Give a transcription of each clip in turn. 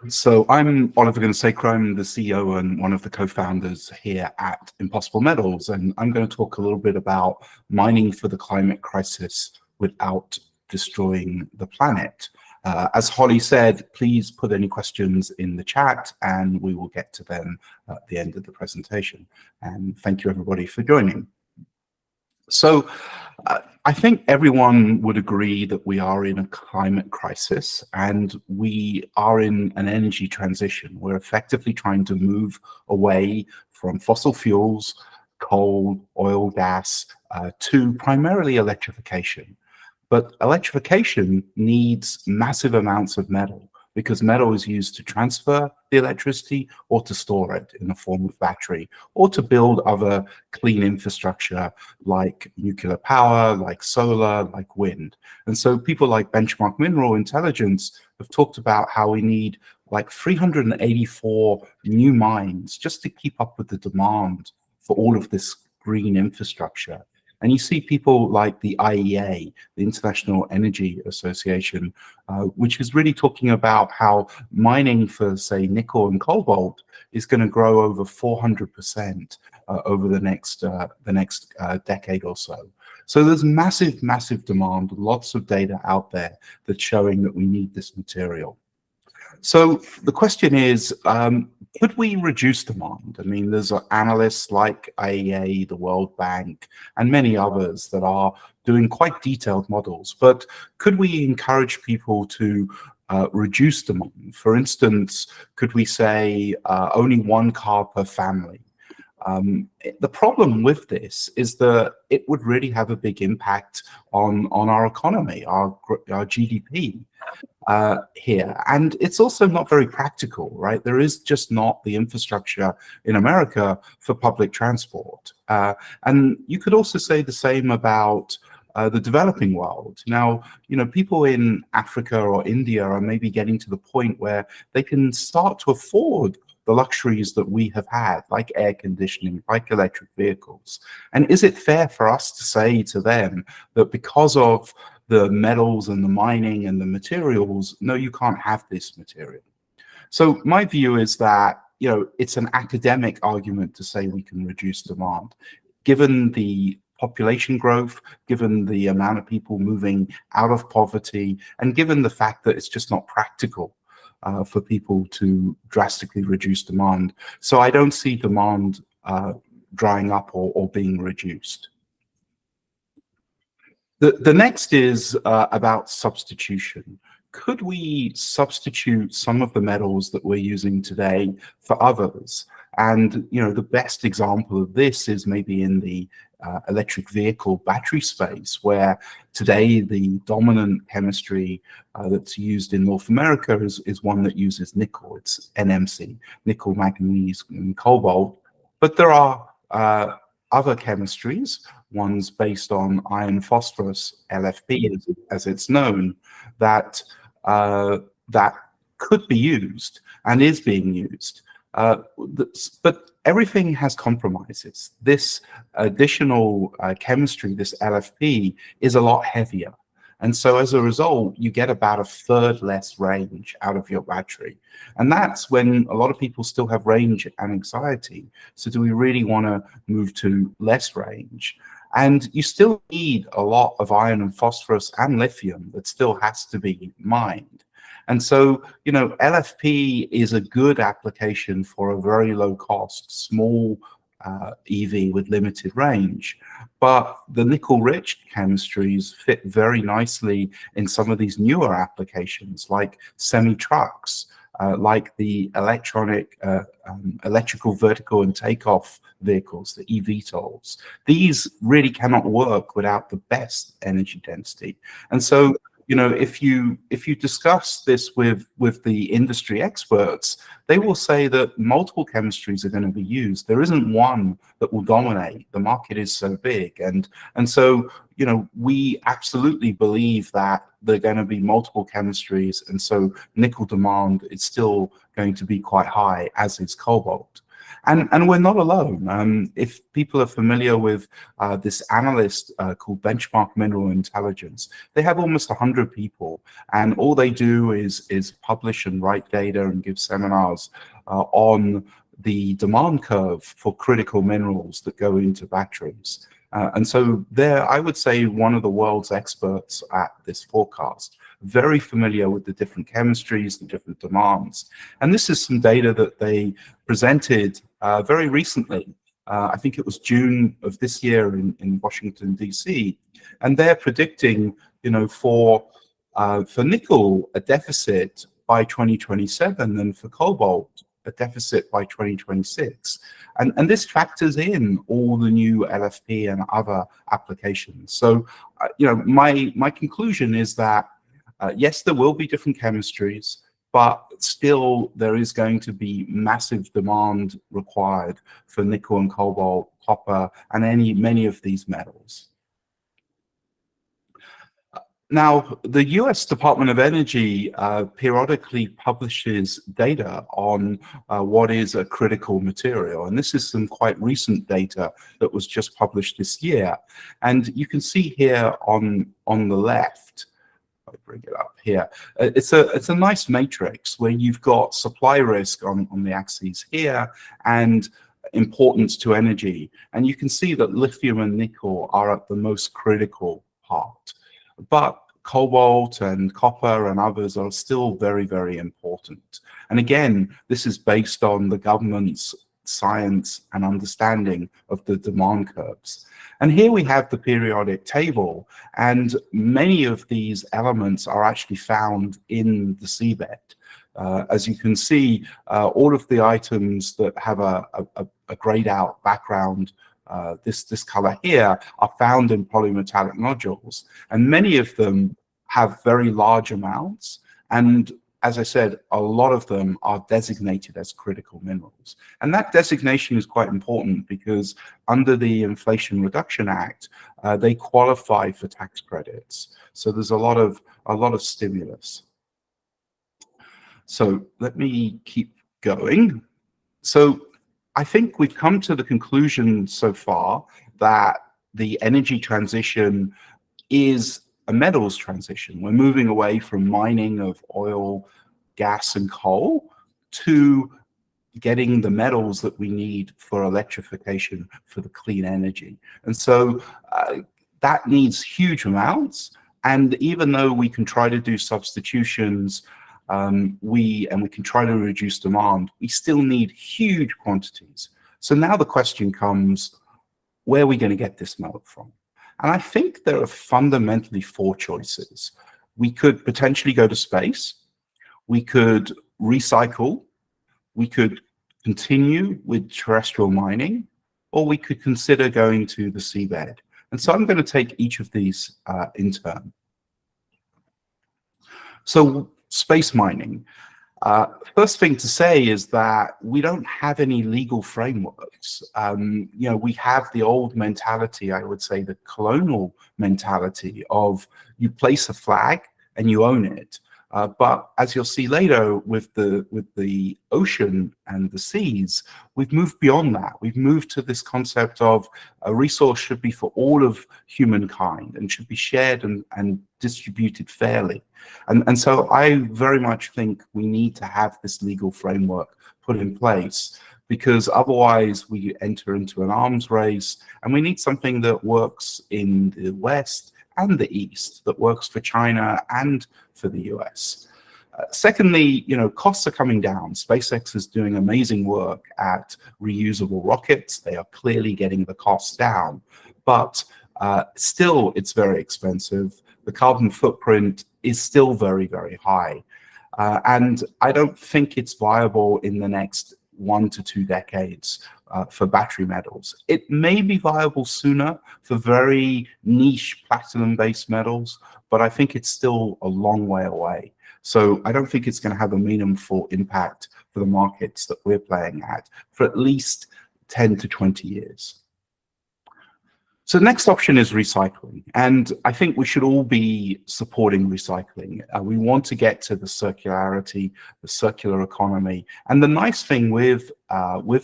So I'm Oliver Gunasekara. I'm the CEO and one of the co-founders here at Impossible Metals, and I'm going to talk a little bit about mining for the climate crisis without destroying the planet. As Holly said, please put any questions in the chat and we will get to them at the end of the presentation. And thank you everybody for joining. So I think everyone would agree that we are in a climate crisis and we are in an energy transition. We're effectively trying to move away from fossil fuels, coal, oil, gas, to primarily electrification. But electrification needs massive amounts of metal because metal is used to transfer the electricity or to store it in the form of battery or to build other clean infrastructure like nuclear power, like solar, like wind. And so people like Benchmark Mineral Intelligence have talked about how we need like 384 new mines just to keep up with the demand for all of this green infrastructure. And you see people like the IEA, the International Energy Association, which is really talking about how mining for, say, nickel and cobalt is going to grow over 400% over the next decade or so. So there's massive, massive demand, lots of data out there that's showing that we need this material. So the question is, could we reduce demand? I mean, there's analysts like IEA, the World Bank, and many others that are doing quite detailed models. But could we encourage people to reduce demand? For instance, could we say only one car per family? The problem with this is that it would really have a big impact on our economy, our GDP. Here. And it's also not very practical, right? There is just not the infrastructure in America for public transport. And you could also say the same about the developing world. Now, you know, people in Africa or India are maybe getting to the point where they can start to afford the luxuries that we have had, like air conditioning, like electric vehicles. And is it fair for us to say to them that because of the metals and the mining and the materials, no, you can't have this material? So my view is that, you know, it's an academic argument to say we can reduce demand. Given the population growth, given the amount of people moving out of poverty, and given the fact that it's just not practical for people to drastically reduce demand. So I don't see demand drying up or being reduced. The next is about substitution. Could we substitute some of the metals that we're using today for others? And, you know, the best example of this is maybe in the electric vehicle battery space, where today the dominant chemistry that's used in North America is one that uses nickel. It's NMC, nickel, manganese, and cobalt. But there are other chemistries, ones based on iron phosphorus, LFP as it's known, that that could be used and is being used. But everything has compromises. This additional chemistry, this LFP, is a lot heavier. And so as a result, you get about a third less range out of your battery. And that's when a lot of people still have range and anxiety. So do we really want to move to less range? And you still need a lot of iron and phosphorus and lithium that still has to be mined. And so, you know, LFP is a good application for a very low cost, small EV with limited range. But the nickel-rich chemistries fit very nicely in some of these newer applications, like semi-trucks, like the electrical vertical and takeoff vehicles, the eVTOLs. These really cannot work without the best energy density. And so, you know, if you discuss this with the industry experts, they will say that multiple chemistries are going to be used. There isn't one that will dominate. The market is so big, and so, you know, we absolutely believe that there are going to be multiple chemistries, and so nickel demand is still going to be quite high, as is cobalt. And we're not alone. If people are familiar with this analyst called Benchmark Mineral Intelligence, they have almost 100 people, and all they do is publish and write data and give seminars on the demand curve for critical minerals that go into batteries. And so they're, I would say, one of the world's experts at this forecast, very familiar with the different chemistries, the different demands. And this is some data that they presented very recently. I think it was June of this year in Washington, DC. And they're predicting, for nickel, a deficit by 2027, and for cobalt, a deficit by 2026. And this factors in all the new LFP and other applications. So, my conclusion is that, yes, there will be different chemistries, but still there is going to be massive demand required for nickel and cobalt, copper, and many of these metals. Now, the US Department of Energy periodically publishes data on what is a critical material. And this is some quite recent data that was just published this year. And you can see here on the left, I bring it up here, it's a nice matrix where you've got supply risk on the axes here and importance to energy. And you can see that lithium and nickel are at the most critical part. But cobalt and copper and others are still very, very important. And again, this is based on the government's science and understanding of the demand curves. And here we have the periodic table, and many of these elements are actually found in the seabed. As you can see, all of the items that have a grayed out background, this color here, are found in polymetallic nodules, and many of them have very large amounts. And as I said, a lot of them are designated as critical minerals. And that designation is quite important because under the Inflation Reduction Act, they qualify for tax credits. So there's a lot of stimulus. So let me keep going. So I think we've come to the conclusion so far that the energy transition is a metals transition. We're moving away from mining of oil, gas, and coal to getting the metals that we need for electrification, for the clean energy. And so that needs huge amounts. And even though we can try to do substitutions, we can try to reduce demand, we still need huge quantities. So now the question comes, where are we going to get this metal from? And I think there are fundamentally four choices. We could potentially go to space, we could recycle, we could continue with terrestrial mining, or we could consider going to the seabed. And so I'm going to take each of these in turn. So space mining. First thing to say is that we don't have any legal frameworks. We have the old mentality, I would say the colonial mentality of you place a flag and you own it. But as you'll see later with the ocean and the seas, we've moved beyond that. We've moved to this concept of a resource should be for all of humankind and should be shared and distributed fairly. And so I very much think we need to have this legal framework put in place, because otherwise we enter into an arms race, and we need something that works in the West and the East, that works for China and for the US. Secondly, costs are coming down. SpaceX is doing amazing work at reusable rockets. They are clearly getting the costs down, but still it's very expensive. The carbon footprint is still very, very high. And I don't think it's viable in the next 1 to 2 decades for battery metals. It may be viable sooner for very niche platinum-based metals, but I think it's still a long way away. So I don't think it's going to have a meaningful impact for the markets that we're playing at for at least 10 to 20 years. So the next option is recycling, and I think we should all be supporting recycling. We want to get to the circularity, the circular economy, and the nice thing with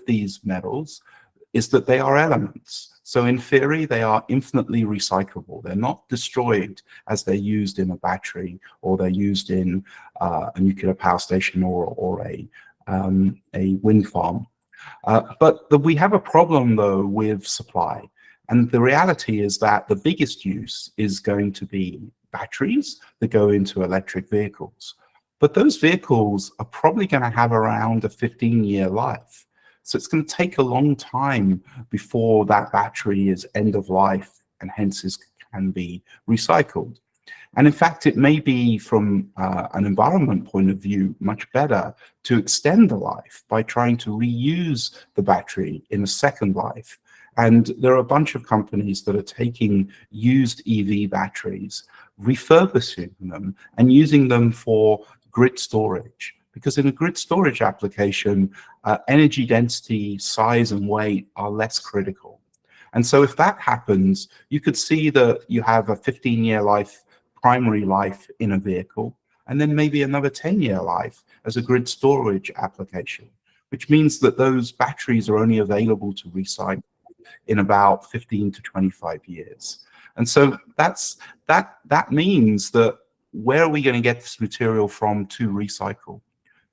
these metals is that they are elements. So in theory, they are infinitely recyclable. They're not destroyed as they're used in a battery or they're used in a nuclear power station or a wind farm. We have a problem, though, with supply. And the reality is that the biggest use is going to be batteries that go into electric vehicles. But those vehicles are probably going to have around a 15-year life. So it's going to take a long time before that battery is end of life and hence can be recycled. And in fact, it may be from an environment point of view much better to extend the life by trying to reuse the battery in a second life. And there are a bunch of companies that are taking used EV batteries, refurbishing them, and using them for grid storage. Because in a grid storage application, energy density, size, and weight are less critical. And so if that happens, you could see that you have a 15-year life, primary life in a vehicle, and then maybe another 10-year life as a grid storage application, which means that those batteries are only available to recycle in about 15 to 25 years. And so that means that where are we going to get this material from to recycle?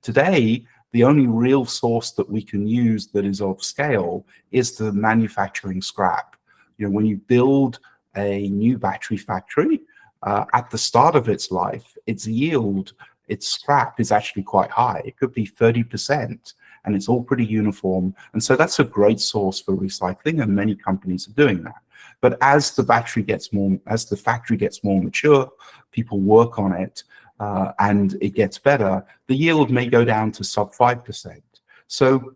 Today, the only real source that we can use that is of scale is the manufacturing scrap. You know, when you build a new battery factory, at the start of its life, its yield, its scrap is actually quite high. It could be 30%, and it's all pretty uniform. And so that's a great source for recycling, and many companies are doing that. But as the factory gets more mature, people work on it, and it gets better, the yield may go down to sub 5%. So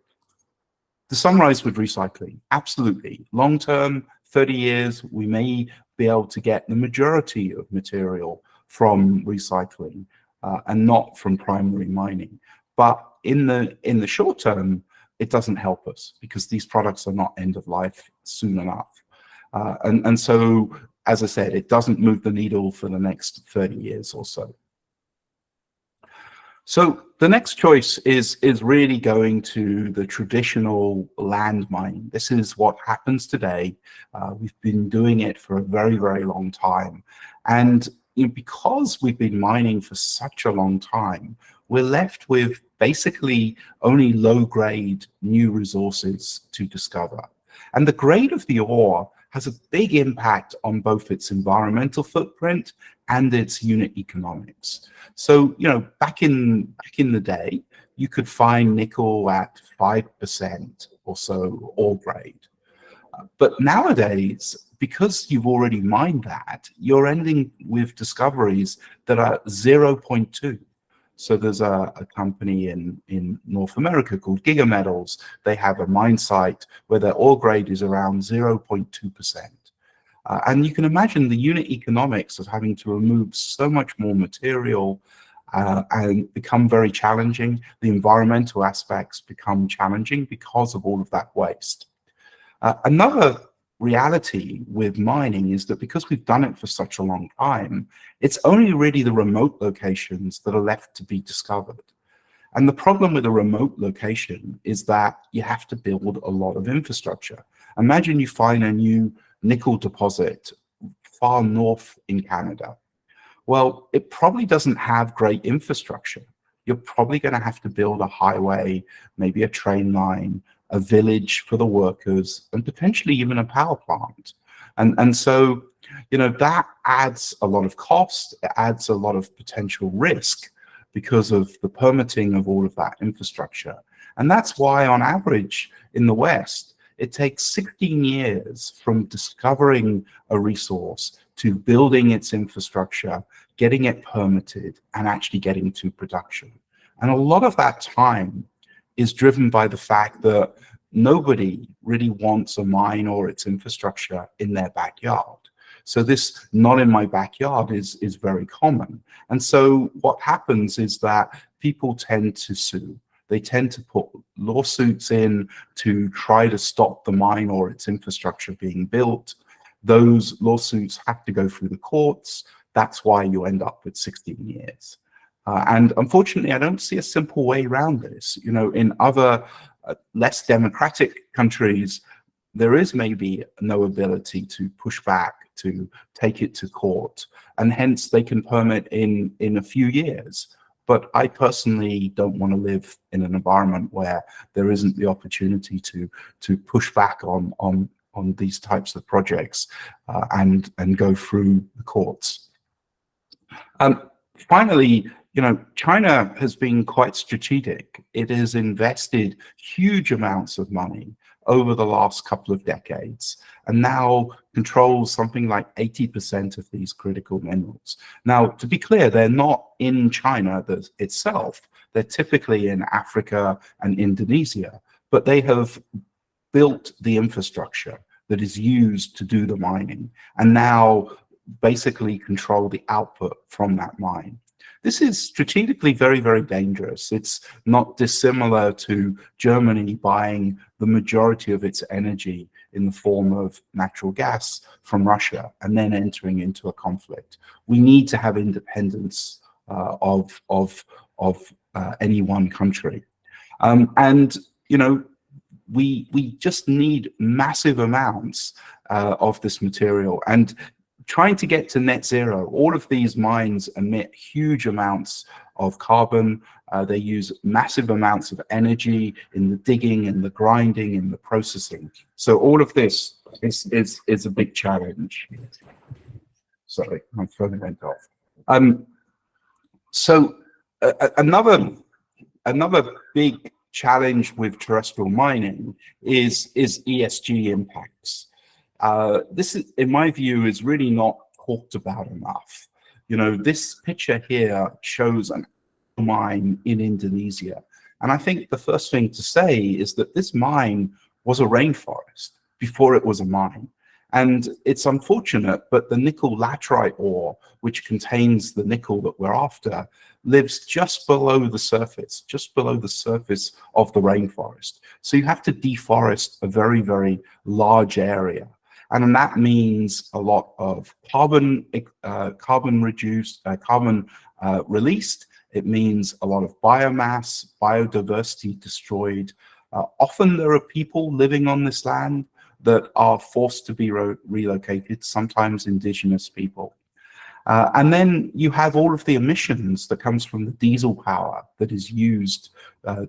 to summarize with recycling, absolutely. Long term, 30 years, we may be able to get the majority of material from recycling and not from primary mining. But in the short term, it doesn't help us because these products are not end of life soon enough. And so, as I said, it doesn't move the needle for the next 30 years or so. So the next choice is really going to the traditional land mining. This is what happens today. We've been doing it for a very, very long time. And because we've been mining for such a long time, we're left with basically only low-grade new resources to discover. And the grade of the ore has a big impact on both its environmental footprint and its unit economics. So, you know, back in the day, you could find nickel at 5% or so ore grade. But nowadays, because you've already mined that, you're ending with discoveries that are 0.2. So there's a company in North America called Giga Metals. They have a mine site where their ore grade is around 0.2%. And you can imagine the unit economics of having to remove so much more material and become very challenging. The environmental aspects become challenging because of all of that waste. Another reality with mining is that because we've done it for such a long time, it's only really the remote locations that are left to be discovered. And the problem with a remote location is that you have to build a lot of infrastructure. Imagine you find a new nickel deposit far north in Canada. Well, it probably doesn't have great infrastructure. You're probably going to have to build a highway, maybe a train line, a village for the workers, and potentially even a power plant. And so, you know, that adds a lot of cost, it adds a lot of potential risk because of the permitting of all of that infrastructure. And that's why, on average, in the West, it takes 16 years from discovering a resource to building its infrastructure, getting it permitted, and actually getting to production. And a lot of that time is driven by the fact that nobody really wants a mine or its infrastructure in their backyard. So this not in my backyard is very common. And so what happens is that people tend to sue. They tend to put lawsuits in to try to stop the mine or its infrastructure being built. those lawsuits have to go through the courts. That's why you end up with 16 years. And unfortunately, I don't see a simple way around this. You know, in other less democratic countries, there is maybe no ability to push back, to take it to court, and hence they can permit in a few years. But I personally don't want to live in an environment where there isn't the opportunity to push back on these types of projects and go through the courts. Finally, you know, China has been quite strategic. It has invested huge amounts of money over the last couple of decades and now controls something like 80% of these critical minerals. Now, to be clear, they're not in China itself. They're typically in Africa and Indonesia, but they have built the infrastructure that is used to do the mining and now basically control the output from that mine. This is strategically very, very dangerous. It's not dissimilar to Germany buying the majority of its energy in the form of natural gas from Russia and then entering into a conflict. We need to have independence of any one country. And, you know, we just need massive amounts of this material. And trying to get to net zero, all of these mines emit huge amounts of carbon. They use massive amounts of energy in the digging and the grinding and the processing. So all of this is a big challenge. Sorry, my phone went off. So another big challenge with terrestrial mining is ESG impacts. This is, in my view, is really not talked about enough. You know, this picture here shows an mine in Indonesia. And I think the first thing to say is that this mine was a rainforest before it was a mine. And it's unfortunate, but the nickel laterite ore, which contains the nickel that we're after, lives just below the surface of the rainforest. So you have to deforest a very, very large area. And that means a lot of carbon released. It means a lot of biomass, biodiversity destroyed. Often there are people living on this land that are forced to be relocated, sometimes indigenous people. And then you have all of the emissions that comes from the diesel power that is used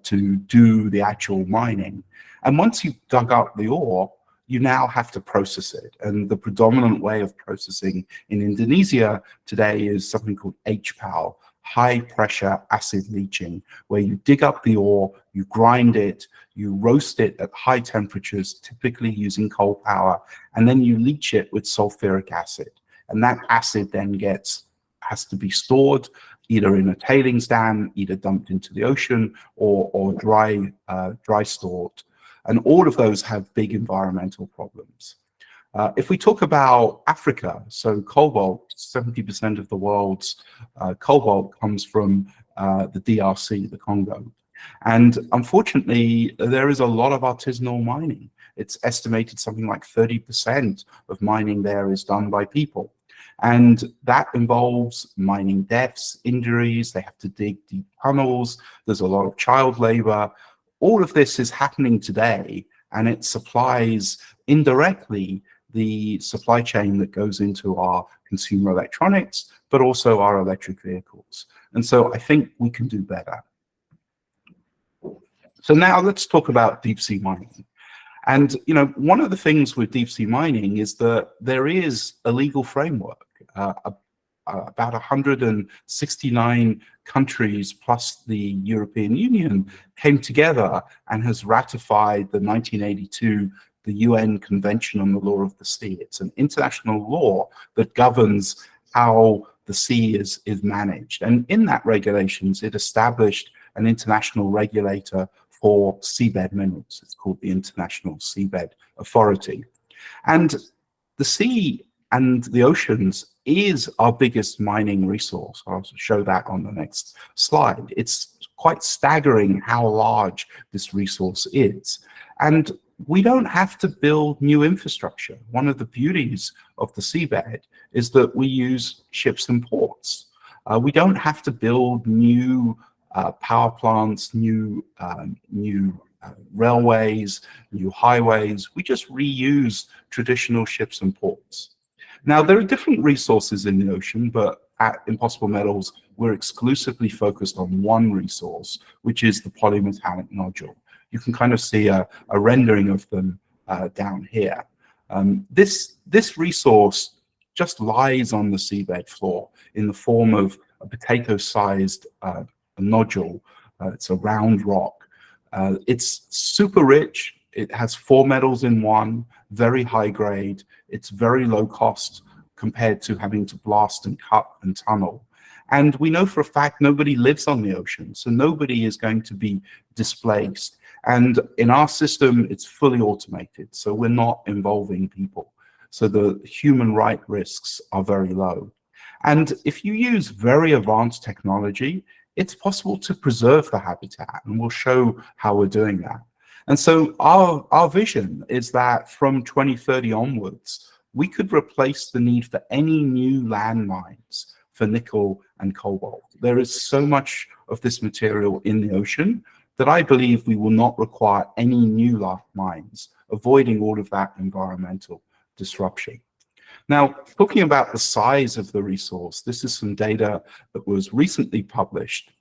to do the actual mining. And once you've dug up the ore, you now have to process it. And the predominant way of processing in Indonesia today is something called HPAL, high pressure acid leaching, where you dig up the ore, you grind it, you roast it at high temperatures, typically using coal power, and then you leach it with sulfuric acid. And that acid then has to be stored either in a tailings dam, either dumped into the ocean, or dry stored. And all of those have big environmental problems. If we talk about Africa, so cobalt, 70% of the world's cobalt comes from the DRC, the Congo. And unfortunately, there is a lot of artisanal mining. It's estimated something like 30% of mining there is done by people. And that involves mining deaths, injuries, they have to dig deep tunnels, there's a lot of child labor. All of this is happening today, and it supplies indirectly the supply chain that goes into our consumer electronics, but also our electric vehicles. And so I think we can do better. So now let's talk about deep sea mining. And, you know, one of the things with deep sea mining is that there is a legal framework. About 169 countries plus the European Union came together and has ratified the 1982 the UN Convention on the Law of the Sea. It's an international law that governs how the sea is managed. And in that regulations, it established an international regulator for seabed minerals. It's called the International Seabed Authority. And the sea and the oceans is our biggest mining resource. I'll show that on the next slide. It's quite staggering how large this resource is. And we don't have to build new infrastructure. One of the beauties of the seabed is that we use ships and ports. We don't have to build new power plants, new railways, new highways. We just reuse traditional ships and ports. Now, there are different resources in the ocean, but at Impossible Metals, we're exclusively focused on one resource, which is the polymetallic nodule. You can kind of see a rendering of them down here. This resource just lies on the seabed floor in the form of a potato-sized nodule. It's a round rock. It's super rich. It has 4 metals in one, very high grade. It's very low cost compared to having to blast and cut and tunnel. And we know for a fact nobody lives on the ocean, so nobody is going to be displaced. And in our system, it's fully automated, so we're not involving people. So the human right risks are very low. And if you use very advanced technology, it's possible to preserve the habitat, and we'll show how we're doing that. And so our vision is that from 2030 onwards, we could replace the need for any new landmines for nickel and cobalt. There is so much of this material in the ocean that I believe we will not require any new mines, avoiding all of that environmental disruption. Now, talking about the size of the resource, this is some data that was recently published,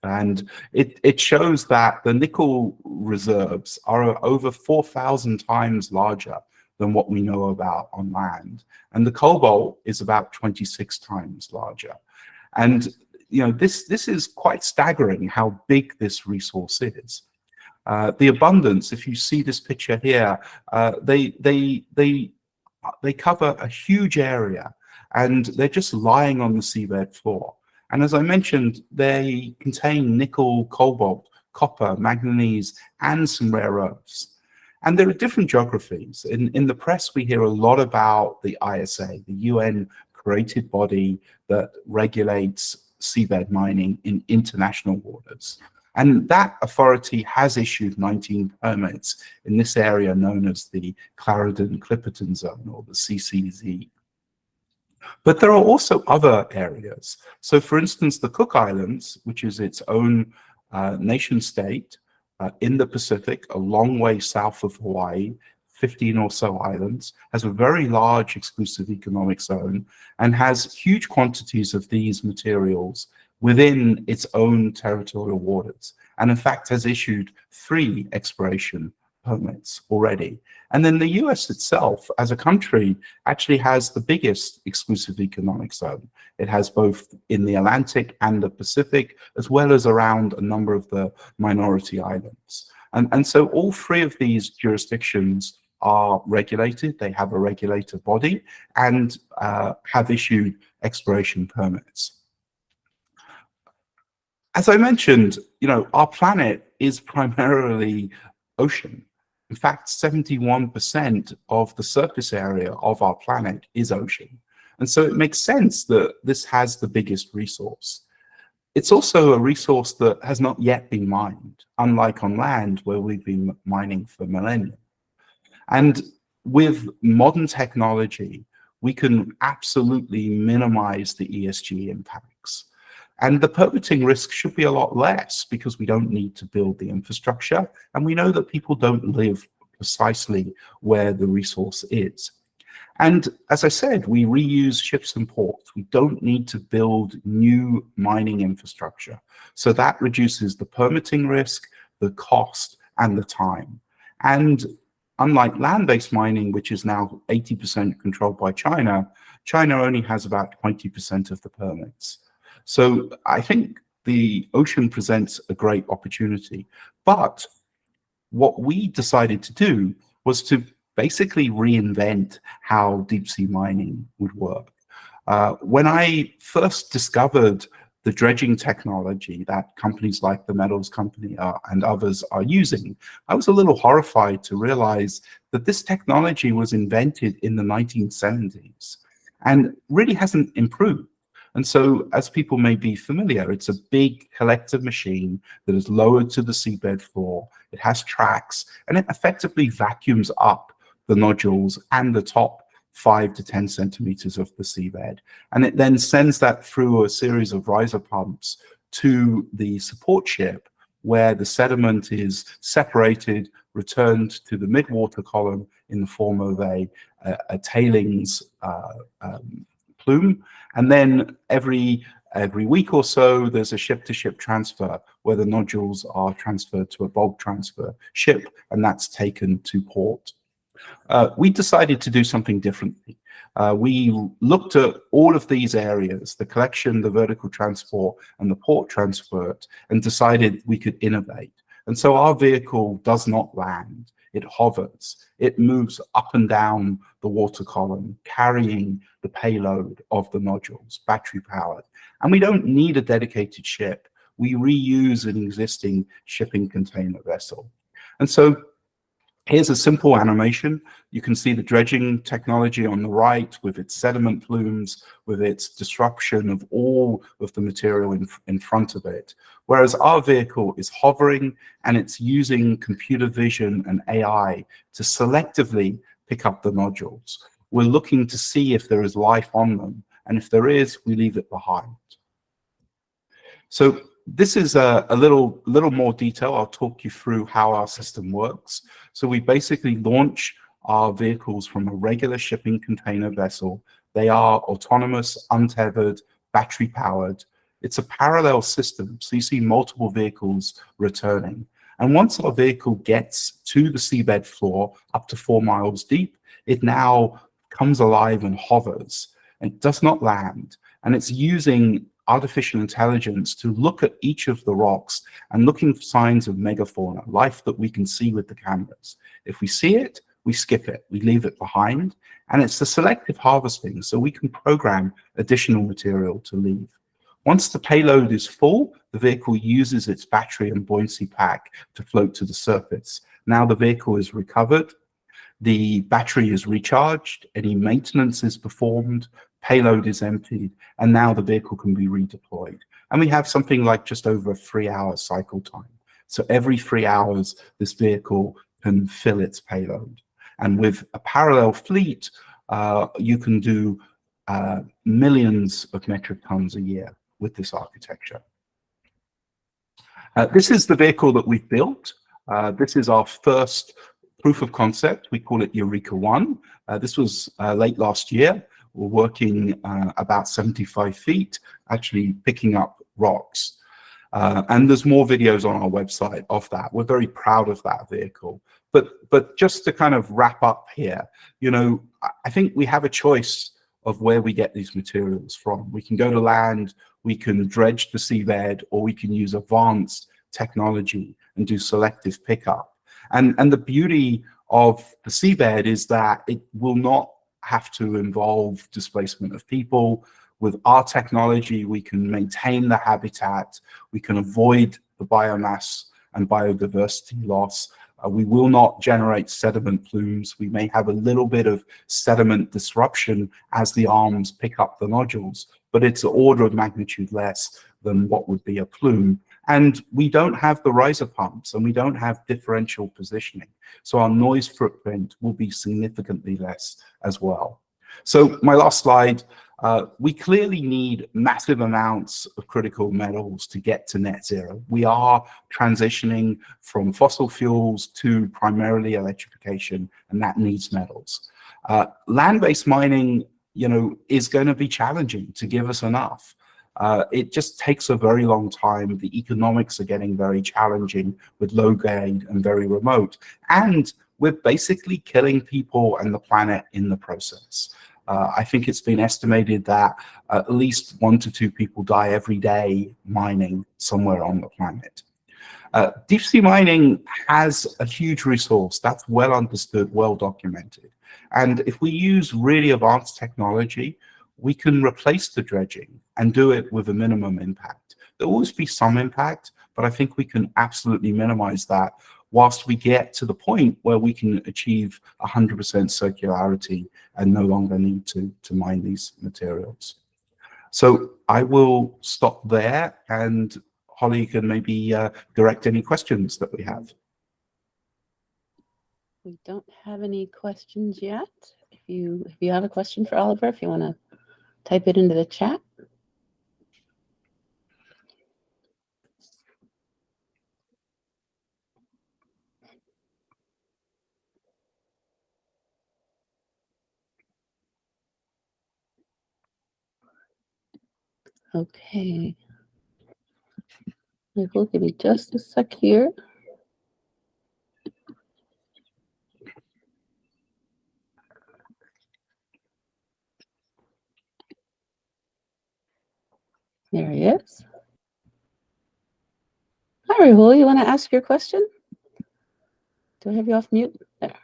and it shows that the nickel reserves are over 4,000 times larger than what we know about on land, and the cobalt is about 26 times larger. And you know, this is quite staggering how big this resource is. The abundance, if you see this picture here, they cover a huge area, and they're just lying on the seabed floor. And as I mentioned, they contain nickel, cobalt, copper, manganese, and some rare earths. And there are different geographies. In the press, we hear a lot about the ISA, the UN-created body that regulates seabed mining in international waters. And that authority has issued 19 permits in this area known as the Clarendon-Clipperton Zone, or the CCZ. But there are also other areas. So for instance, the Cook Islands, which is its own nation state in the Pacific, a long way south of Hawaii, 15 or so islands, has a very large exclusive economic zone and has huge quantities of these materials within its own territorial waters, and in fact has issued 3 exploration permits already. And then the US itself, as a country, actually has the biggest exclusive economic zone. It has both in the Atlantic and the Pacific, as well as around a number of the minority islands. And so all 3 of these jurisdictions are regulated. They have a regulator body and have issued exploration permits. As I mentioned, you know, our planet is primarily ocean. In fact, 71% of the surface area of our planet is ocean. And so it makes sense that this has the biggest resource. It's also a resource that has not yet been mined, unlike on land where we've been mining for millennia. And with modern technology, we can absolutely minimize the ESG impacts. And the permitting risk should be a lot less because we don't need to build the infrastructure, and we know that people don't live precisely where the resource is. And as I said, we reuse ships and ports. We don't need to build new mining infrastructure. So that reduces the permitting risk, the cost, and the time. And unlike land-based mining, which is now 80% controlled by China, China only has about 20% of the permits. So I think the ocean presents a great opportunity. But what we decided to do was to basically reinvent how deep sea mining would work. When I first discovered the dredging technology that companies like the Metals Company and others are using, I was a little horrified to realize that this technology was invented in the 1970s and really hasn't improved. And so, as people may be familiar, it's a big collector machine that is lowered to the seabed floor. It has tracks, and it effectively vacuums up the nodules and the top 5 to 10 centimeters of the seabed. And it then sends that through a series of riser pumps to the support ship, where the sediment is separated, returned to the mid-water column in the form of a tailings plume. And then every week or so, there's a ship-to-ship transfer where the nodules are transferred to a bulk transfer ship, and that's taken to port. We decided to do something differently. We looked at all of these areas, the collection, the vertical transport, and the port transport, and decided we could innovate. And so our vehicle does not land. It hovers. It moves up and down the water column, carrying the payload of the nodules, battery powered. And we don't need a dedicated ship. We reuse an existing shipping container vessel. And so here's a simple animation. You can see the dredging technology on the right with its sediment plumes, with its disruption of all of the material in front of it. Whereas our vehicle is hovering, and it's using computer vision and AI to selectively pick up the nodules. We're looking to see if there is life on them, and if there is, we leave it behind. So this is a little more detail. I'll talk you through how our system works. So we basically launch our vehicles from a regular shipping container vessel. They are autonomous, untethered, battery powered. It's a parallel system, so you see multiple vehicles returning. And once our vehicle gets to the seabed floor, up to 4 miles deep, it now comes alive and hovers. It does not land, and it's using artificial intelligence to look at each of the rocks and looking for signs of megafauna, life that we can see with the cameras. If we see it, we skip it, we leave it behind, and it's the selective harvesting, so we can program additional material to leave. Once the payload is full, the vehicle uses its battery and buoyancy pack to float to the surface. Now the vehicle is recovered, the battery is recharged, any maintenance is performed, payload is emptied, and now the vehicle can be redeployed. And we have something like just over a 3-hour cycle time. So every 3 hours, this vehicle can fill its payload. And with a parallel fleet, you can do millions of metric tons a year with this architecture. This is the vehicle that we've built. This is our first proof of concept. We call it Eureka 1. This was late last year. We're working about 75 feet, actually picking up rocks. And there's more videos on our website of that. We're very proud of that vehicle. But just to kind of wrap up here, you know, I think we have a choice of where we get these materials from. We can go to land, we can dredge the seabed, or we can use advanced technology and do selective pickup. And the beauty of the seabed is that it will not have to involve displacement of people. With our technology, we can maintain the habitat, we can avoid the biomass and biodiversity loss. We will not generate sediment plumes. We may have a little bit of sediment disruption as the arms pick up the nodules, but it's an order of magnitude less than what would be a plume. And we don't have the riser pumps, and we don't have differential positioning. So our noise footprint will be significantly less as well. So my last slide, we clearly need massive amounts of critical metals to get to net zero. We are transitioning from fossil fuels to primarily electrification, and that needs metals. Land-based mining, you know, is going to be challenging to give us enough. It just takes a very long time. The economics are getting very challenging with low grade and very remote. And we're basically killing people and the planet in the process. I think it's been estimated that at least 1 to 2 people die every day mining somewhere on the planet. Deep sea mining has a huge resource that's well understood, well documented. And if we use really advanced technology, we can replace the dredging and do it with a minimum impact. There'll always be some impact, but I think we can absolutely minimize that whilst we get to the point where we can achieve 100% circularity and no longer need to mine these materials. So I will stop there, and Holly can maybe direct any questions that we have. We don't have any questions yet. If you have a question for Oliver, if you want to type it into the chat. Okay. Michael, give me just a sec here. There he is. Hi, Rahul. You want to ask your question? Do I have you off mute? There.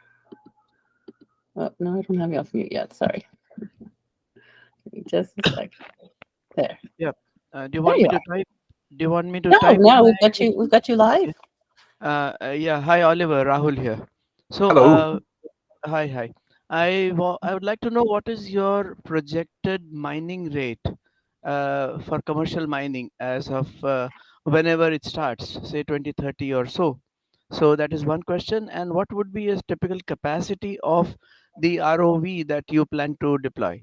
Oh, no, I don't have you off mute yet. Sorry. Give me just a sec. There. Yeah. Do you want me to type? Do you want me to No, type? no, we've got you live. Yeah. Hi, Oliver. Rahul here. So, Hello. hi. I would like to know what is your projected mining rate for commercial mining as of whenever it starts, say 2030 or so. So that is one question. And what would be a typical capacity of the ROV that you plan to deploy?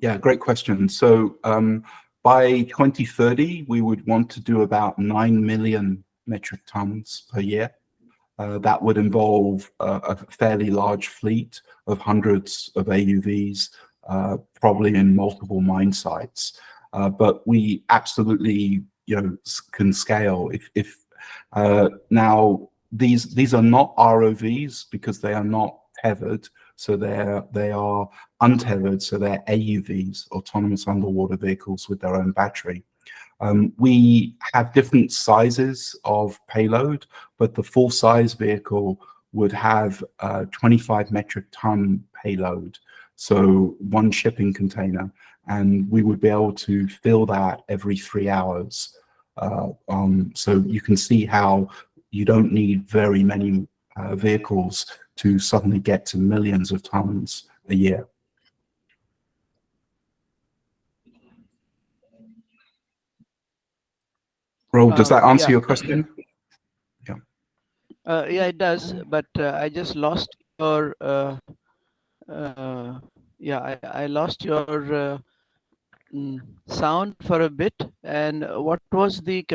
Yeah, great question. So by 2030, we would want to do about 9 million metric tons per year. That would involve a fairly large fleet of hundreds of AUVs, probably in multiple mine sites. But we absolutely, can scale. If now these are not ROVs because they are not tethered, so they are untethered, so they're AUVs, autonomous underwater vehicles with their own battery. We have different sizes of payload, but the full size vehicle would have 25 metric ton payload, so one shipping container, and we would be able to fill that every 3 hours. So you can see how you don't need very many vehicles to suddenly get to millions of tons a year. Ro, does that answer your question? Yeah, it does, but I just lost your I lost your sound for a bit. And what was the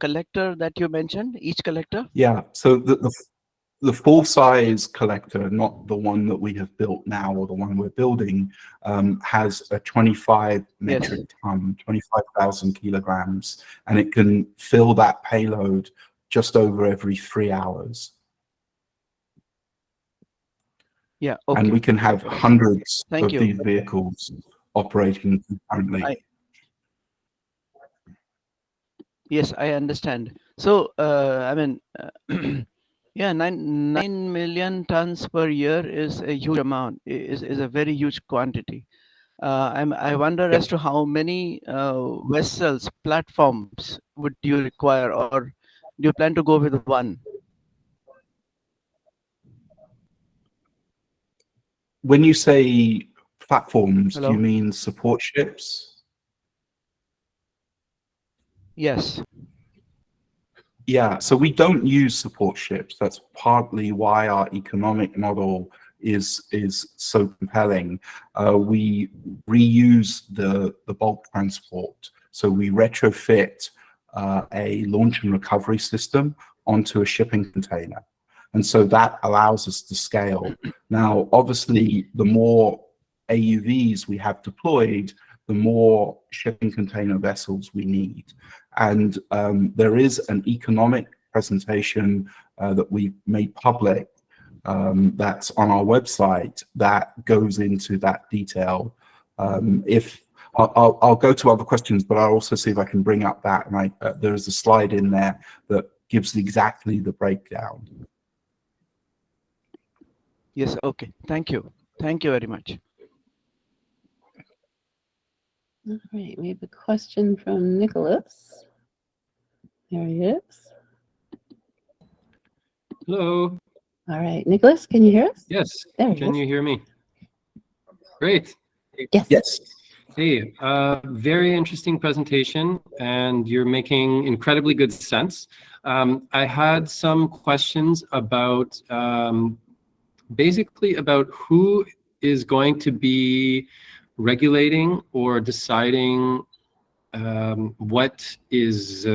collector that you mentioned, each collector? Yeah, so the full size collector, not the one that we have built now or the one we're building, has a 25 metric ton, 25,000 kilograms, and it can fill that payload just over every 3 hours. Yeah, okay. And we can have hundreds Thank of you. these vehicles operating concurrently. Yes, I understand. So, I mean, yeah, 9 million tons per year is a huge amount, is a very huge quantity. I wonder as to how many vessels, platforms would you require, or do you plan to go with one? When you say platforms, Hello? do you mean support ships? Yes. Yeah, so we don't use support ships. That's partly why our economic model is so compelling. We reuse the bulk transport. So we retrofit a launch and recovery system onto a shipping container. And so that allows us to scale. Now, obviously, the more AUVs we have deployed, the more shipping container vessels we need. And there is an economic presentation that we made public that's on our website that goes into that detail. If I'll go to other questions, but I'll also see if I can bring up that. And there is a slide in there that gives exactly the breakdown. Yes, okay. Thank you. Thank you very much. All right, we have a question from Nicholas. There he is. Hello. All right, Nicholas, can you hear us? Yes. There Can you hear me? Great. Yes. Yes. Hey, very interesting presentation, and you're making incredibly good sense. I had some questions about basically about who is going to be regulating or deciding what is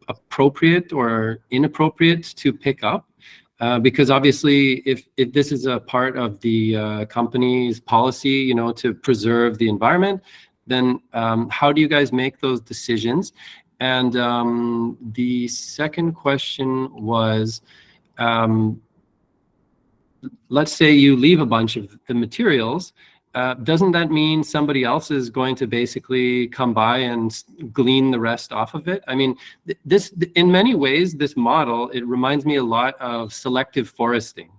appropriate or inappropriate to pick up. Because obviously, if this is a part of the company's policy, you know, to preserve the environment, then how do you guys make those decisions? And the second question was, let's say you leave a bunch of the materials, doesn't that mean somebody else is going to basically come by and glean the rest off of it? I mean, this, in many ways, this model, it reminds me a lot of selective foresting.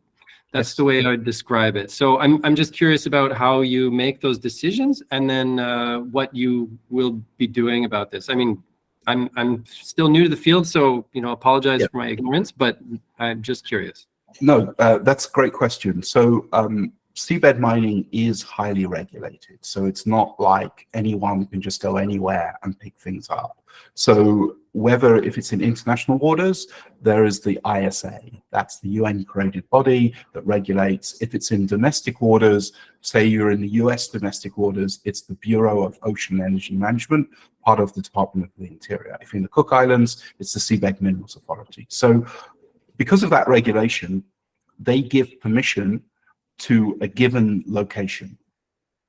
That's Yes. the way I would describe it. So I'm just curious about how you make those decisions, and then what you will be doing about this. I mean, I'm still new to the field, so, you know, apologize Yeah. for my ignorance, but I'm just curious. No, that's a great question. So seabed mining is highly regulated. So it's not like anyone can just go anywhere and pick things up. So whether if it's in international waters, there is the ISA. That's the UN-created body that regulates. If it's in domestic waters, say you're in the US domestic waters, it's the Bureau of Ocean Energy Management, part of the Department of the Interior. If you're in the Cook Islands, it's the Seabed Minerals Authority. So because of that regulation, they give permission to a given location,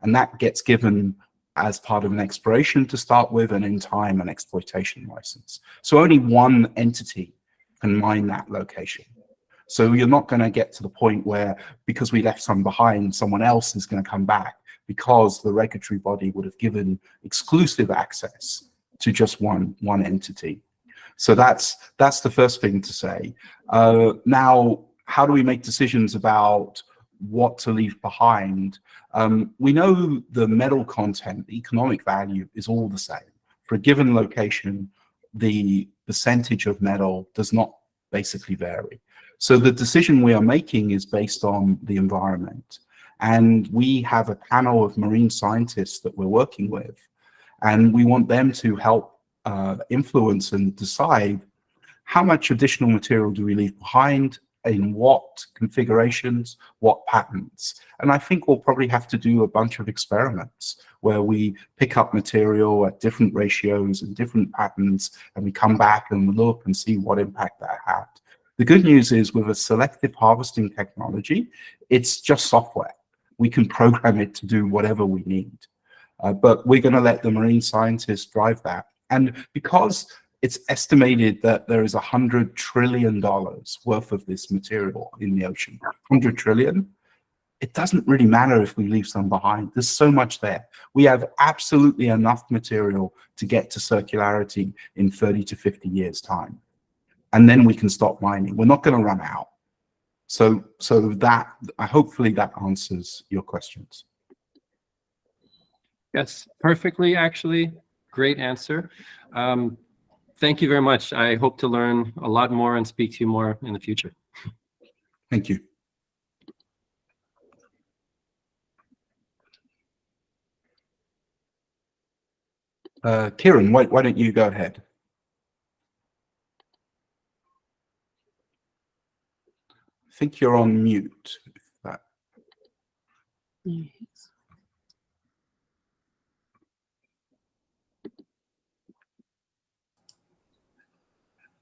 and that gets given as part of an exploration to start with, and in time an exploitation license. So only one entity can mine that location. So you're not going to get to the point where, because we left some behind, someone else is going to come back, because the regulatory body would have given exclusive access to just one entity. So that's the first thing to say. Now, how do we make decisions about what to leave behind? We know the metal content, the economic value is all the same. For a given location, the percentage of metal does not basically vary. So the decision we are making is based on the environment. And we have a panel of marine scientists that we're working with, and we want them to help influence and decide how much additional material do we leave behind, in what configurations, what patterns. And I think we'll probably have to do a bunch of experiments where we pick up material at different ratios and different patterns, and we come back and look and see what impact that had. The good news is, with a selective harvesting technology, it's just software. We can program it to do whatever we need. But we're going to let the marine scientists drive that. And because it's estimated that there is $100 trillion worth of this material in the ocean, 100 trillion, it doesn't really matter if we leave some behind. There's so much there. We have absolutely enough material to get to circularity in 30 to 50 years' time. And then we can stop mining. We're not going to run out. So that, hopefully that answers your questions. Yes, perfectly, actually. Great answer. Thank you very much. I hope to learn a lot more and speak to you more in the future. Thank you. Kieran, why don't you go ahead? I think you're on mute.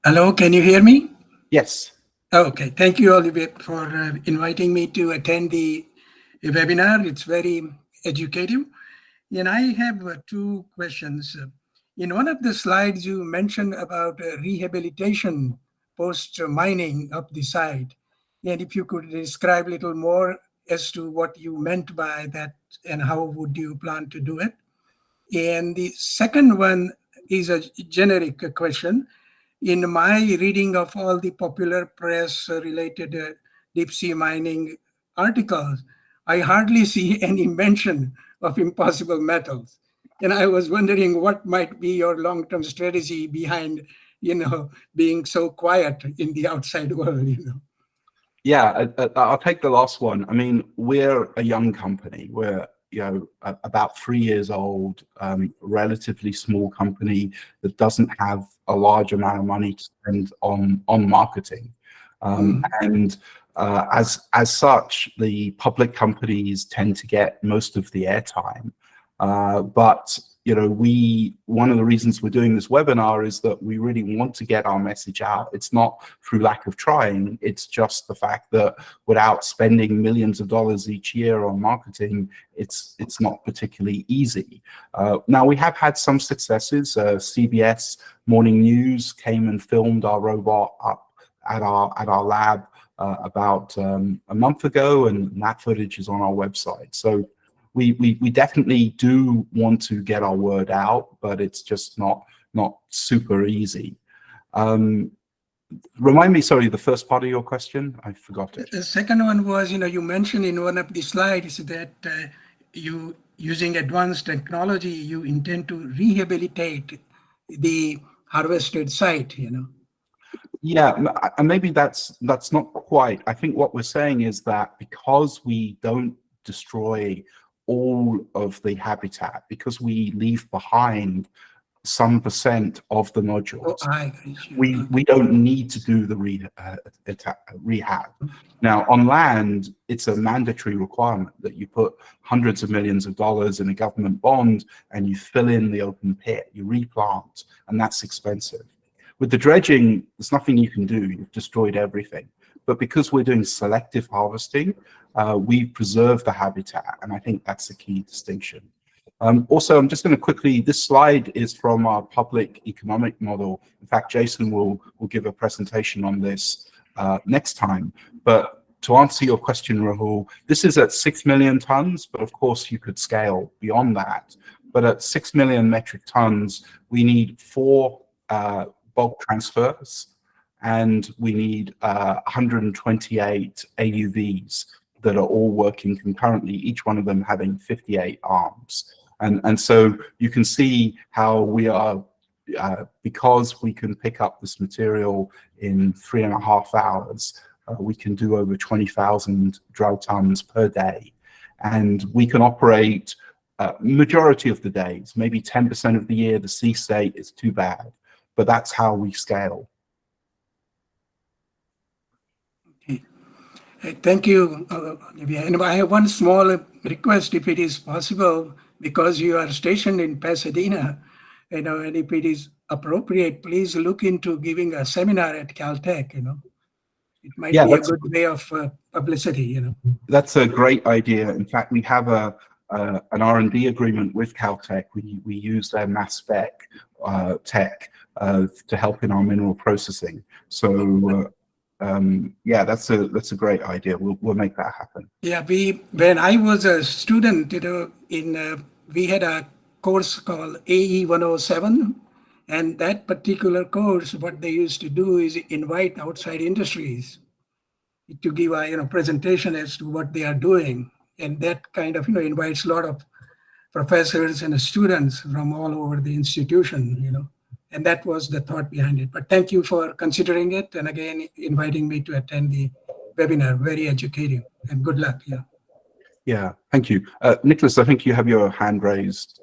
Hello, can you hear me? Yes. Okay, thank you, Oliver, for inviting me to attend the webinar. It's very educative. And I have two questions. In one of the slides, you mentioned about rehabilitation post-mining of the site. And if you could describe a little more as to what you meant by that and how would you plan to do it? And the second one is a generic question. In my reading of all the popular press related deep sea mining articles, I hardly see any mention of impossible metals. And I was wondering what might be your long-term strategy behind, being so quiet in the outside world, Yeah, I'll take the last one. I mean, we're a young company. We're about 3 years old, relatively small company that doesn't have a large amount of money to spend on marketing. And as such, the public companies tend to get most of the airtime. But one of the reasons we're doing this webinar is that we really want to get our message out. It's not through lack of trying, it's just the fact that without spending millions of dollars each year on marketing, it's not particularly easy. Now, we have had some successes. CBS Morning News came and filmed our robot up at our lab about a month ago, and that footage is on our website. So we definitely do want to get our word out, but it's just not super easy. Remind me, sorry, the first part of your question? I forgot it. The second one was, you mentioned in one of the slides that you, using advanced technology, you intend to rehabilitate the harvested site, Yeah, and maybe that's not quite. I think what we're saying is that because we don't destroy all of the habitat, because we leave behind some percent of the nodules, we don't need to do the rehab. Now, on land, it's a mandatory requirement that you put hundreds of millions of dollars in a government bond and you fill in the open pit, you replant, and that's expensive. With the dredging, there's nothing you can do. You've destroyed everything. But because we're doing selective harvesting, we preserve the habitat, and I think that's the key distinction. Also, I'm just going to quickly, this slide is from our public economic model. In fact, Jason will give a presentation on this next time. But to answer your question, Rahul, this is at 6 million tons, but of course you could scale beyond that. But at 6 million metric tons, we need 4 bulk transfers, and we need 128 AUVs that are all working concurrently, each one of them having 58 arms. And so you can see how we are, because we can pick up this material in 3.5 hours, we can do over 20,000 dry tons per day. And we can operate majority of the days, maybe 10% of the year, the sea state is too bad. But that's how we scale. Okay. Thank you, Olivia. And I have one small request, if it is possible, because you are stationed in Pasadena, and if it is appropriate, please look into giving a seminar at Caltech. It might be a good way of publicity. That's a great idea. In fact, we have an R&D agreement with Caltech. We use their mass spec tech to help in our mineral processing. So yeah, that's a great idea. We'll make that happen. Yeah, when I was a student, we had a course called AE 107, and that particular course, what they used to do is invite outside industries to give a presentation as to what they are doing, and that kind of invites a lot of professors and students from all over the institution, and that was the thought behind it. But thank you for considering it, and again inviting me to attend the webinar. Very educative, and good luck. Yeah, thank you. Nicholas, I think you have your hand raised.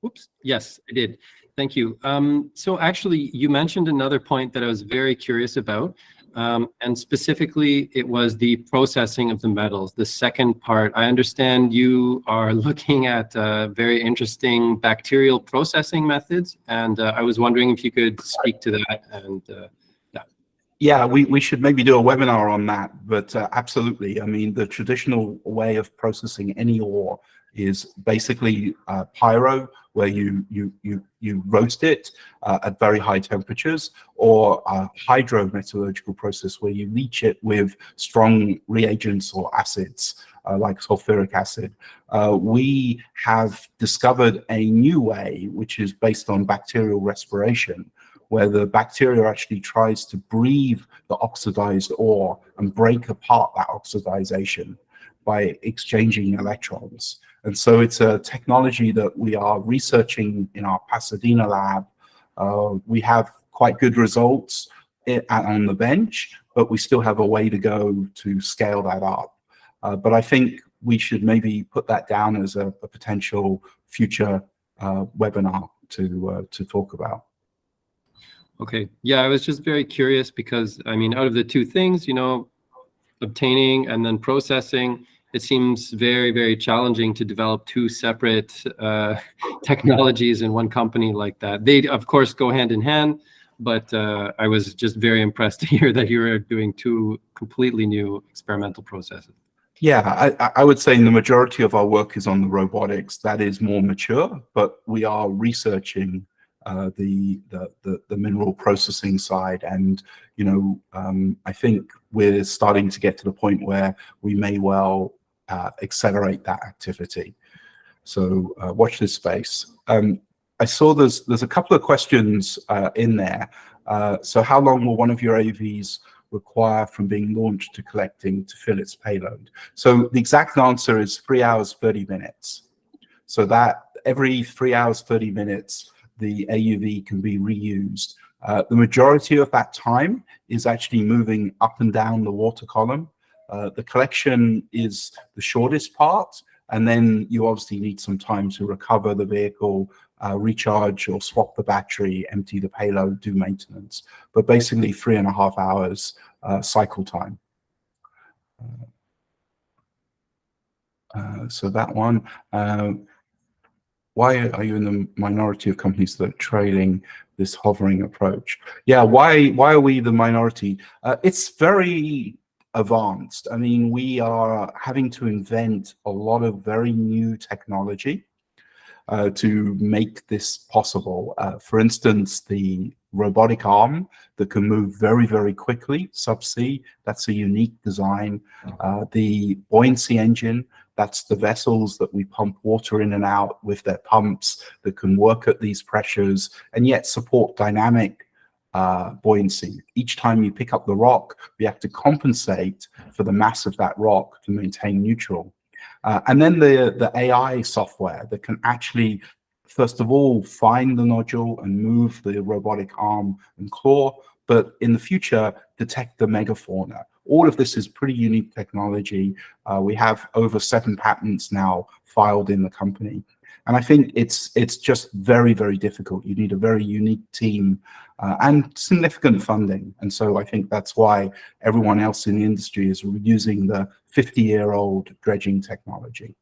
Oops, yes, I did. Thank you. So actually, you mentioned another point that I was very curious about. And specifically, it was the processing of the metals. The second part, I understand you are looking at very interesting bacterial processing methods. And I was wondering if you could speak to that. And yeah, we should maybe do a webinar on that. But absolutely, I mean, the traditional way of processing any ore is basically pyro, where you roast it at very high temperatures, or a hydrometallurgical process where you leach it with strong reagents or acids like sulfuric acid. We have discovered a new way, which is based on bacterial respiration, where the bacteria actually tries to breathe the oxidized ore and break apart that oxidization by exchanging electrons. And so it's a technology that we are researching in our Pasadena lab. We have quite good results on the bench, but we still have a way to go to scale that up. But I think we should maybe put that down as a potential future webinar to talk about. Okay. Yeah, I was just very curious because, I mean, out of the two things, obtaining and then processing, it seems very, very challenging to develop two separate technologies in one company like that. They, of course, go hand in hand, but I was just very impressed to hear that you were doing two completely new experimental processes. Yeah, I would say the majority of our work is on the robotics. That is more mature, but we are researching the mineral processing side, and I think we're starting to get to the point where we may well accelerate that activity. So watch this space. I saw there's a couple of questions in there. So how long will one of your AUVs require from being launched to collecting to fill its payload? So the exact answer is 3 hours, 30 minutes. So that every 3 hours, 30 minutes, the AUV can be reused. The majority of that time is actually moving up and down the water column. The collection is the shortest part, and then you obviously need some time to recover the vehicle, recharge or swap the battery, empty the payload, do maintenance. But basically 3.5 hours cycle time. So that one. Why are you in the minority of companies that are trailing this hovering approach? Yeah, why are we the minority? It's very advanced. I mean, we are having to invent a lot of very new technology to make this possible. For instance, the robotic arm that can move very, very quickly subsea, that's a unique design. The buoyancy engine, that's the vessels that we pump water in and out with their pumps that can work at these pressures and yet support dynamic buoyancy. Each time you pick up the rock, we have to compensate for the mass of that rock to maintain neutral. And then the AI software that can actually, first of all, find the nodule and move the robotic arm and claw, but in the future, detect the megafauna. All of this is pretty unique technology. We have over 7 patents now filed in the company. And I think it's just very, very difficult. You need a very unique team and significant funding. And so I think that's why everyone else in the industry is using the 50-year-old dredging technology.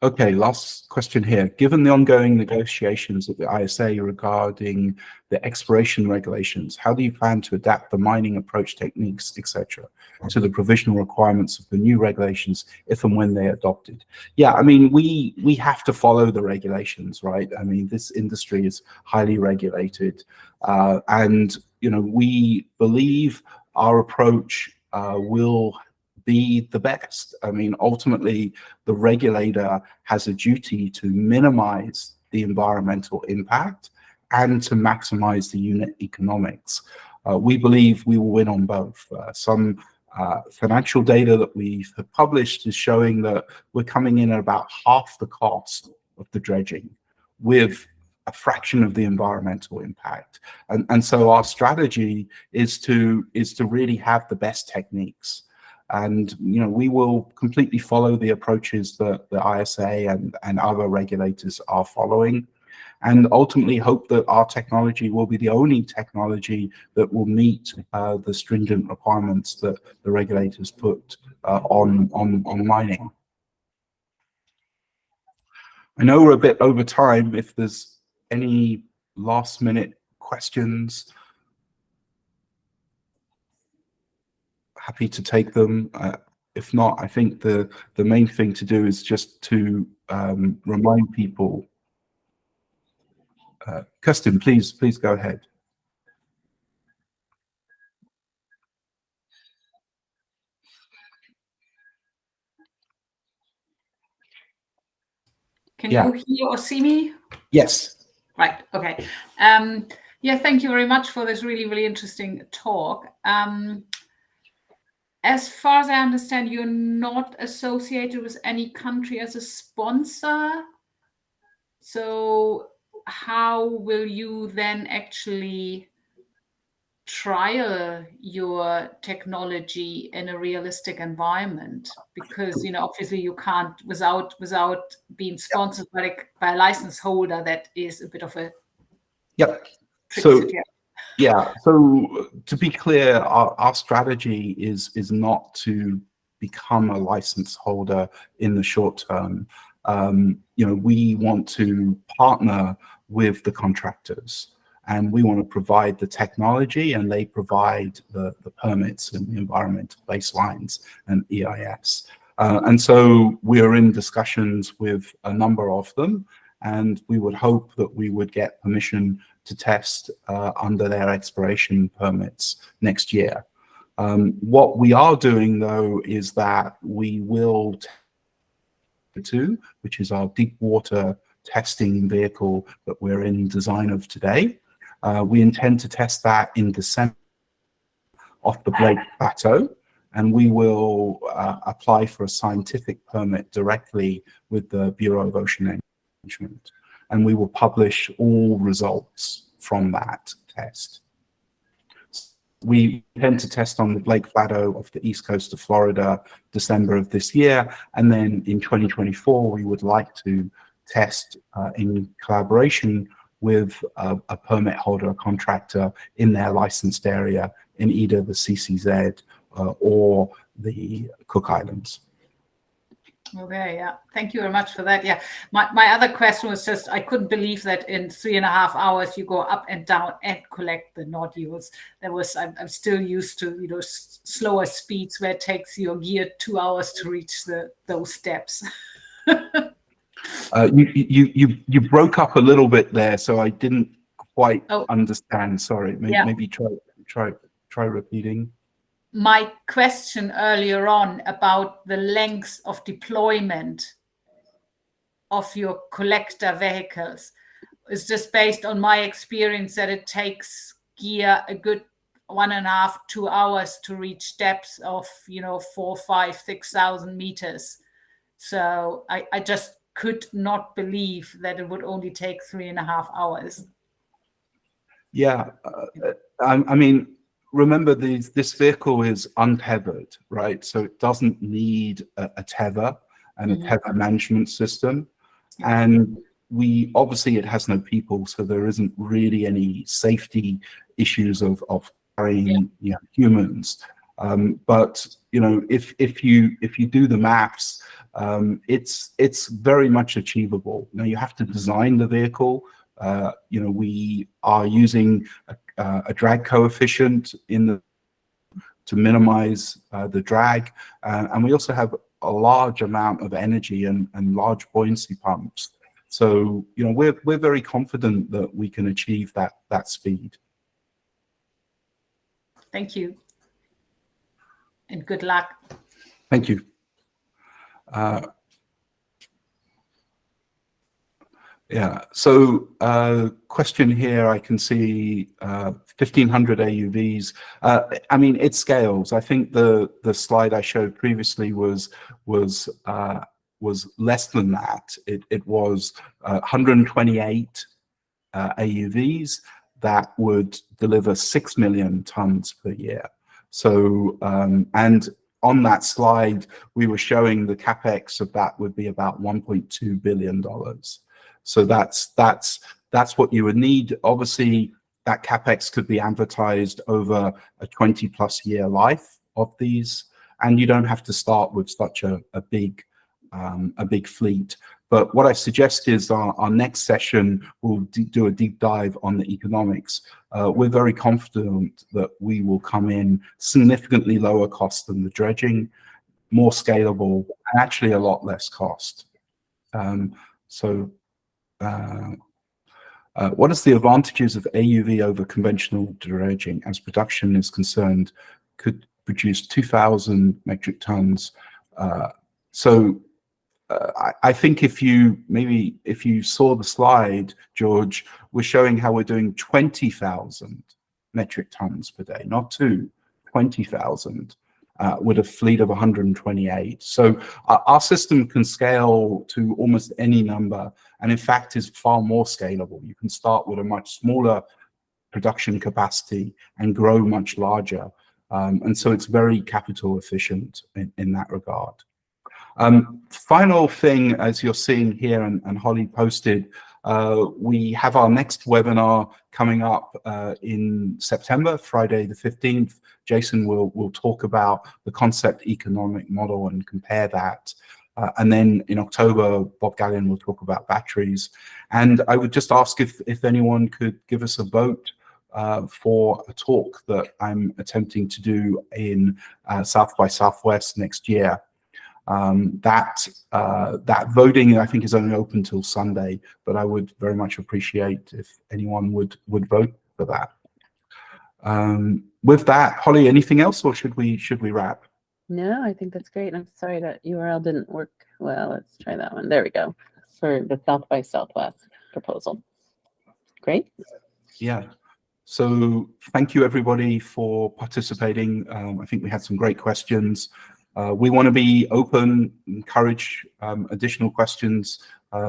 Okay, last question here. Given the ongoing negotiations at the ISA regarding the exploration regulations, how do you plan to adapt the mining approach techniques, etc., to the provisional requirements of the new regulations if and when they're adopted? Yeah, I mean, we have to follow the regulations, right? I mean, this industry is highly regulated, and we believe our approach will be the best. I mean, ultimately, the regulator has a duty to minimize the environmental impact and to maximize the unit economics. We believe we will win on both. Some financial data that we've published is showing that we're coming in at about half the cost of the dredging with a fraction of the environmental impact. And so our strategy is to really have the best techniques. And we will completely follow the approaches that the ISA and other regulators are following, and ultimately hope that our technology will be the only technology that will meet the stringent requirements that the regulators put on mining. I know we're a bit over time. If there's any last-minute questions, happy to take them. If not, I think the main thing to do is just to remind people. Kirsten, please go ahead. Can you hear or see me? Yes. Right. Okay. Yeah, thank you very much for this really, really interesting talk. As far as I understand, you're not associated with any country as a sponsor. So how will you then actually trial your technology in a realistic environment? Because obviously you can't without being sponsored by a license holder. That is a bit of a Yep. tricky So situation. yeah. So to be clear, our strategy is not to become a license holder in the short term. We want to partner with the contractors, and we want to provide the technology, and they provide the permits and the environmental baselines and EIS. And so we are in discussions with a number of them, and we would hope that we would get permission to test under their exploration permits next year. What we are doing, though, is that we will which is our deep water testing vehicle that we're in design of today. We intend to test that in December off the Blake Plateau, and we will apply for a scientific permit directly with the Bureau of Ocean Management, and we will publish all results from that test. We intend to test on the Blake Plateau off the east coast of Florida, December of this year, and then in 2024 we would like to test in collaboration with a permit holder, a contractor in their licensed area in either the CCZ or the Cook Islands. Okay, yeah. Thank you very much for that. Yeah, my other question was just, I couldn't believe that in 3.5 hours you go up and down and collect the nodules. I'm still used to slower speeds where it takes your gear 2 hours to reach those steps. You broke up a little bit there, so I didn't quite understand. Sorry, maybe try repeating. My question earlier on about the length of deployment of your collector vehicles is just based on my experience that it takes gear a good 1.5 to 2 hours to reach depths of 4, 5, 6,000 meters. So I just could not believe that it would only take 3.5 hours. Yeah, I mean, remember this vehicle is untethered, right? So it doesn't need a tether and a tether management system. And obviously it has no people, so there isn't really any safety issues of carrying humans. But if you do the maths, it's very much achievable. Now you have to design the vehicle. We are using a drag coefficient to minimize the drag, and we also have a large amount of energy and large buoyancy pumps. So we're very confident that we can achieve that speed. Thank you, and good luck. Thank you. Yeah, so question here, I can see 1,500 AUVs. I mean, it scales. I think the slide I showed previously was less than that. It was 128 AUVs that would deliver 6 million tons per year. So, and on that slide, we were showing the capex of that would be about $1.2 billion. So that's what you would need. Obviously, that capex could be amortized over a 20+ year life of these, and you don't have to start with such a big fleet. But what I suggest is our next session will do a deep dive on the economics. We're very confident that we will come in significantly lower cost than the dredging, more scalable, and actually a lot less cost. What is the advantages of AUV over conventional dredging as production is concerned? Could produce 2,000 metric tons. I think if you saw the slide, George, we're showing how we're doing 20,000 metric tons per day, not 20,000. With a fleet of 128. So our system can scale to almost any number, and in fact is far more scalable. You can start with a much smaller production capacity and grow much larger. And so it's very capital efficient in that regard. Final thing, as you're seeing here, and Holly posted, we have our next webinar coming up in September, Friday the 15th. Jason will talk about the concept economic model and compare that. And then in October, Bob Gallion will talk about batteries. And I would just ask if anyone could give us a vote for a talk that I'm attempting to do in South by Southwest next year. That voting, I think, is only open till Sunday, but I would very much appreciate if anyone would vote for that. With that, Holly, anything else, or should we wrap? No, I think that's great. I'm sorry that URL didn't work well. Let's try that one. There we go. For the South by Southwest proposal. Great. Yeah. So thank you, everybody, for participating. I think we had some great questions. We want to be open, encourage additional questions.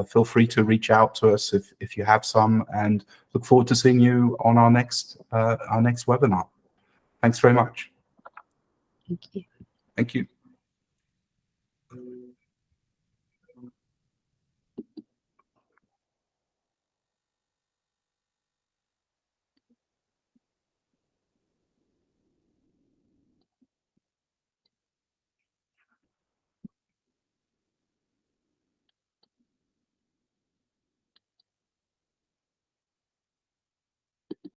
Feel free to reach out to us if you have some, and look forward to seeing you on our next webinar. Thanks very much. Thank you. Thank you.